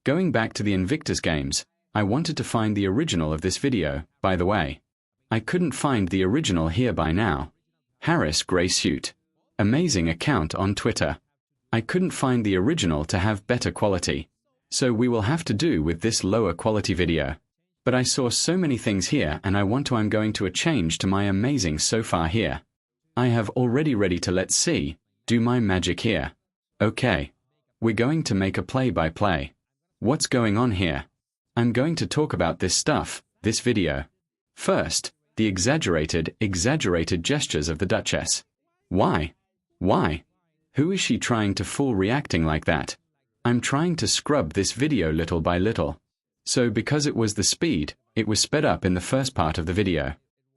Going back to the Invictus Games, I wanted to find the original of this video, by the way. I couldn't find the original here by now. Harris Grey Suit. Amazing account on Twitter. I couldn't find the original to have better quality. So we will have to do with this lower quality video. But I saw so many things here and I'm going to a change to my amazing so far here. I have already ready to let's see, do my magic here. Okay. We're going to make a play-by-play. What's going on here? I'm going to talk about this stuff, this video. First, the exaggerated gestures of the Duchess. Why? Why? Who is she trying to fool reacting like that? I'm trying to scrub this video little by little. So because it was the speed, it was sped up in the first part of the video.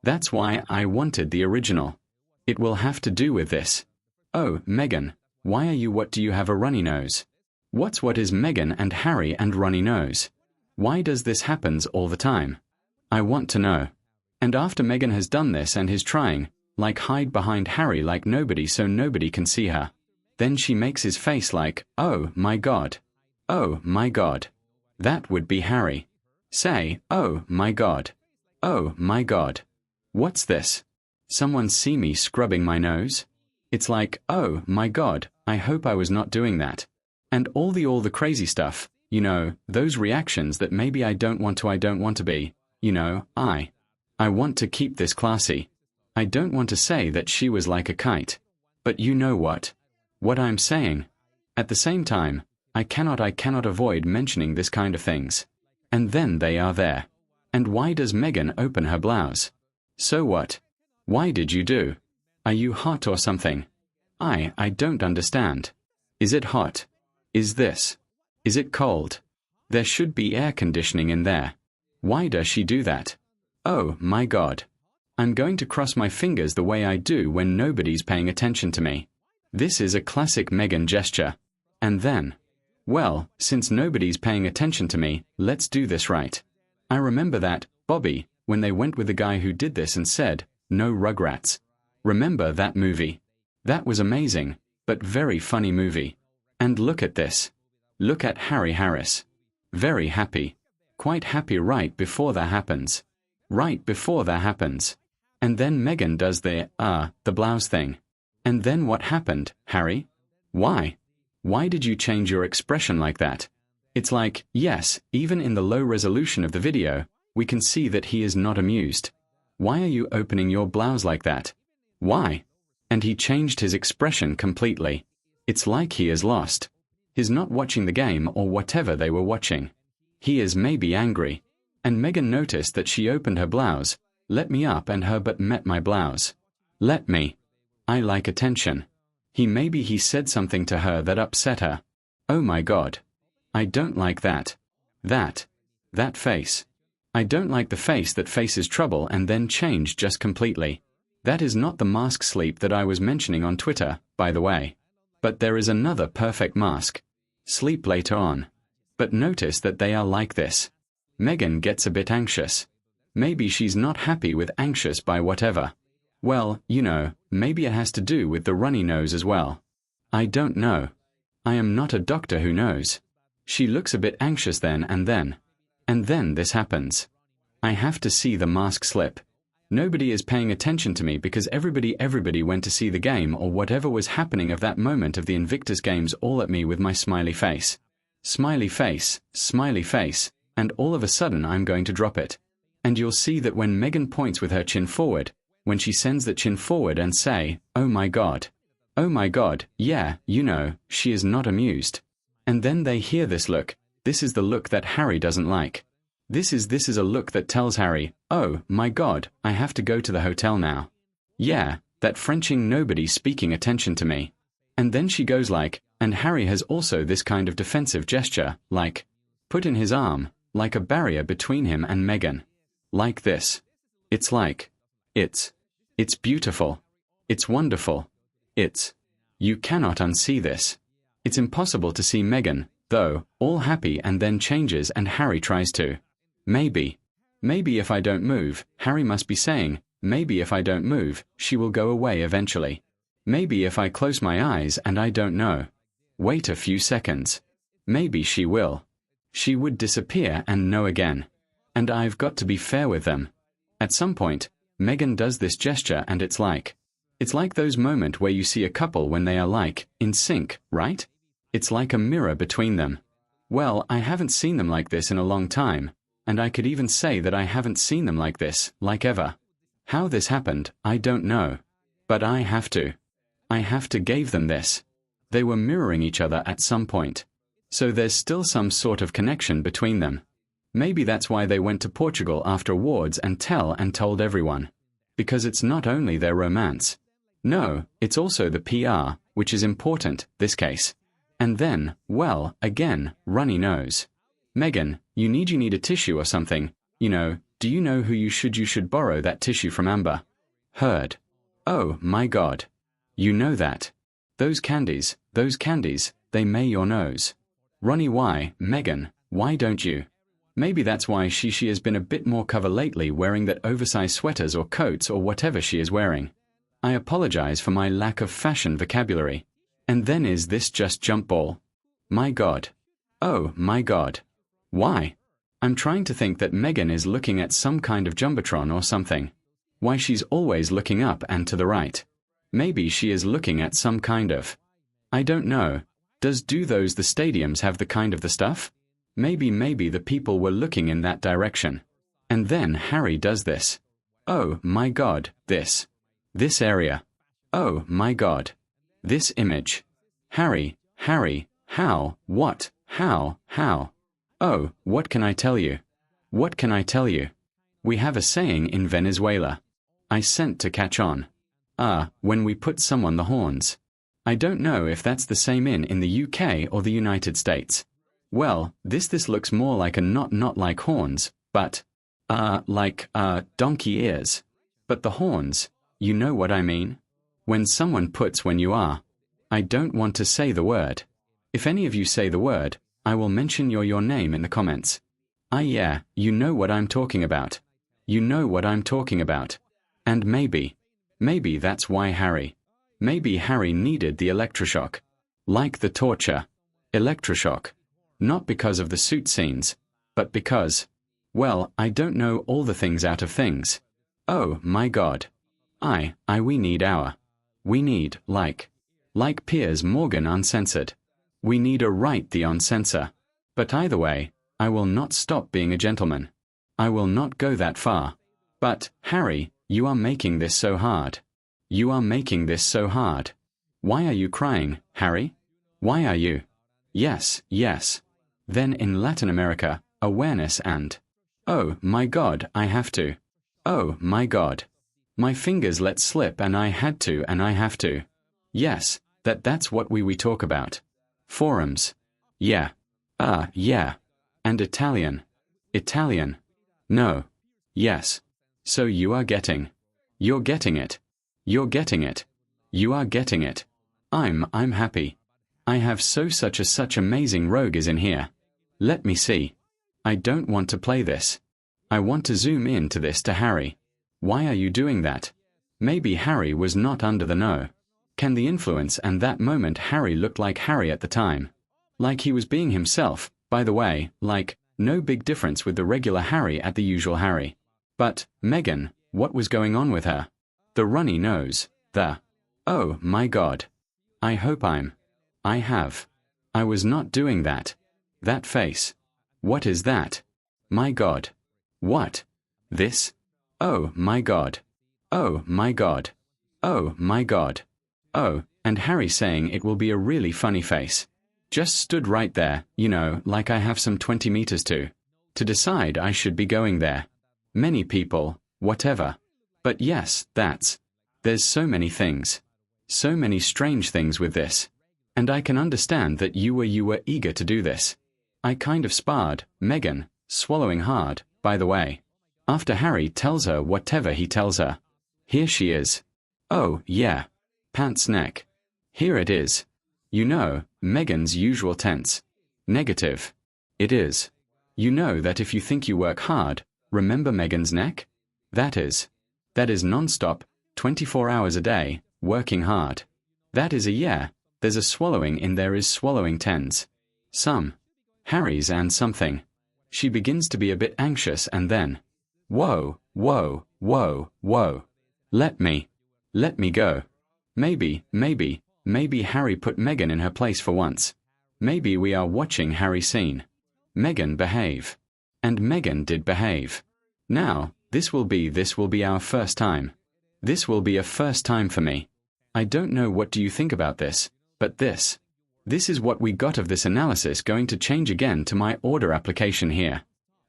That's why I wanted the original. It will have to do with this. Oh, Meghan, why are you what do you have a runny nose? What is Meghan and Harry and runny nose? Why does this happens all the time? I want to know. And after Meghan has done this and is trying, like hide behind Harry like nobody so nobody can see her. Then she makes his face like, oh my God. Oh my God. That would be Harry. Say, oh my God. Oh my God. What's this? Someone see me scrubbing my nose? It's like, oh my God, I hope I was not doing that. And all the crazy stuff, you know, those reactions that maybe I don't want to be, you know, I want to keep this classy. I don't want to say that she was like a kite. But you know what I'm saying. At the same time, I cannot avoid mentioning this kind of things. And then they are there. And why does Meghan open her blouse? So what? Why did you do? Are you hot or something? I don't understand. Is it hot? Is it cold? There should be air conditioning in there. Why does she do that? Oh my God. I'm going to cross my fingers the way I do when nobody's paying attention to me. This is a classic Meghan gesture. And then, well, since nobody's paying attention to me, let's do this right. I remember that, Bobby, when they went with the guy who did this and said, no Rugrats. Remember that movie? That was amazing, but very funny movie. And look at this. Look at Harry Harris. Very happy. Quite happy right before that happens. Right before that happens. And then Meghan does the blouse thing. And then what happened, Harry? Why? Why did you change your expression like that? It's like, yes, even in the low resolution of the video, we can see that he is not amused. Why are you opening your blouse like that? Why? And he changed his expression completely. It's like he is lost. He's not watching the game or whatever they were watching. He is maybe angry. And Meghan noticed that she opened her blouse, let me up and her but met my blouse. Let me. I like attention. Maybe he said something to her that upset her. Oh my God. I don't like that. That face. I don't like the face that faces trouble and then changed just completely. That is not the mask sleep that I was mentioning on Twitter, by the way. But there is another perfect mask. Sleep later on. But notice that they are like this. Meghan gets a bit anxious. Maybe she's not happy with anxious by whatever. Well, you know, maybe it has to do with the runny nose as well. I don't know. I am not a doctor who knows. She looks a bit anxious then. And then this happens. I have to see the mask slip. Nobody is paying attention to me because everybody went to see the game or whatever was happening of that moment of the Invictus Games all at me with my smiley face. Smiley face, and all of a sudden I'm going to drop it. And you'll see that when Meghan points with her chin forward, when she sends the chin forward and say, oh my God, yeah, you know, she is not amused. And then they hear this look. This is the look that Harry doesn't like. This is a look that tells Harry, oh my God, I have to go to the hotel now. Yeah, that Frenching nobody speaking attention to me. And then she goes like, and Harry has also this kind of defensive gesture, like, put in his arm, like a barrier between him and Meghan. Like this. It's like, it's beautiful. It's wonderful. You cannot unsee this. It's impossible to see Meghan, though, all happy and then changes and Harry tries to. Maybe if I don't move, Harry must be saying, maybe if I don't move, she will go away eventually. Maybe if I close my eyes and I don't know. Wait a few seconds. Maybe she will. She would disappear and no again. And I've got to be fair with them. At some point, Meghan does this gesture and it's like those moments where you see a couple when they are like, in sync, right? It's like a mirror between them. Well, I haven't seen them like this in a long time, and I could even say that I haven't seen them like this, like ever. How this happened, I don't know. But I have to gave them this. They were mirroring each other at some point. So there's still some sort of connection between them. Maybe that's why they went to Portugal after awards and told everyone. Because it's not only their romance. No, it's also the PR, which is important, this case. And then, well, again, runny nose. Meghan, you need a tissue or something, do you know who you should borrow that tissue from Amber Heard? Oh, my God. You know that. Those candies, they may your nose. Ronnie, why, Meghan, why don't you? Maybe that's why she has been a bit more cover lately, wearing that oversized sweaters or coats or whatever she is wearing. I apologize for my lack of fashion vocabulary. And then is this just jump ball? My God. Oh, my God. Why? I'm trying to think that Meghan is looking at some kind of jumbotron or something. Why, she's always looking up and to the right. Maybe she is looking at some kind of... I don't know. Do the stadiums have the kind of the stuff? Maybe the people were looking in that direction. And then Harry does this. Oh, my God, this area. Oh, my God. This image. Harry, how, what, how? Oh, what can I tell you? What can I tell you? We have a saying in Venezuela. I sent to catch on. When we put someone the horns. I don't know if that's the same in the UK or the United States. Well, this looks more like a not like horns, but, donkey ears. But the horns, you know what I mean? When someone puts when you are. I don't want to say the word. If any of you say the word, I will mention your name in the comments. Yeah, you know what I'm talking about. You know what I'm talking about. And maybe that's why Maybe Harry needed the electroshock. Like the torture. Electroshock. Not because of the suit scenes, but because, well, I don't know all the things out of things. Oh, my God. We need, like Piers Morgan uncensored. We need a right the uncensor. But either way, I will not stop being a gentleman. I will not go that far. But, Harry, you are making this so hard. You are making this so hard. Why are you crying, Harry? Why are you? Yes. Then in Latin America, awareness and... Oh, my God, I have to. Oh, my God. My fingers let slip and I had to and I have to. Yes, that's what we talk about. Forums. Yeah. Yeah. And Italian. No. Yes. So you are getting. You're getting it. You're getting it. You are getting it. I'm happy. I have such amazing rogue is in here. Let me see. I don't want to play this. I want to zoom in to this to Harry. Why are you doing that? Maybe Harry was not under the know. Can the influence and that moment Harry looked like Harry at the time? Like he was being himself, by the way, like, no big difference with the regular Harry at the usual Harry. But, Meghan, what was going on with her? The runny nose, oh my God. I hope I was not doing that. That face. What is that? My God. What? This? Oh my God. Oh my God. Oh my God. Oh, and Harry saying it will be a really funny face. Just stood right there, like I have some 20 meters to decide I should be going there. Many people, whatever. But yes, there's so many things. So many strange things with this. And I can understand that you were eager to do this. I kind of sparred, Meghan, swallowing hard, by the way. After Harry tells her whatever he tells her. Here she is. Oh, yeah. Pants neck. Here it is. Meghan's usual tense. Negative. It is. You know that if you think you work hard, remember Meghan's neck? That is non-stop, 24 hours a day, working hard. That is a yeah, there's a swallowing in there is swallowing tens. Some. Harry's and something. She begins to be a bit anxious and then, whoa, whoa, whoa, whoa. Let me go. Maybe Harry put Meghan in her place for once. Maybe we are watching Harry scene. Meghan behave. And Meghan did behave. Now, this will be our first time. This will be a first time for me. I don't know what do you think about this, but this is what we got of this analysis going to change again to my order application here.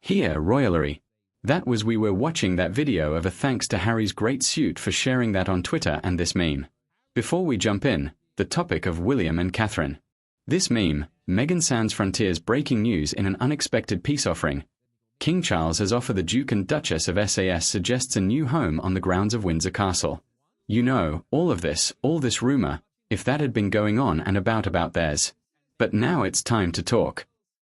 Here, royalery. That was we were watching that video of a thanks to Harry's great suit for sharing that on Twitter and this meme. Before we jump in, the topic of William and Catherine. This meme, Meghan Sans Frontiers breaking news in an unexpected peace offering. King Charles has offered the Duke and Duchess of SAS suggests a new home on the grounds of Windsor Castle. You know, all this rumor, if that had been going on and about theirs. But now it's time to talk.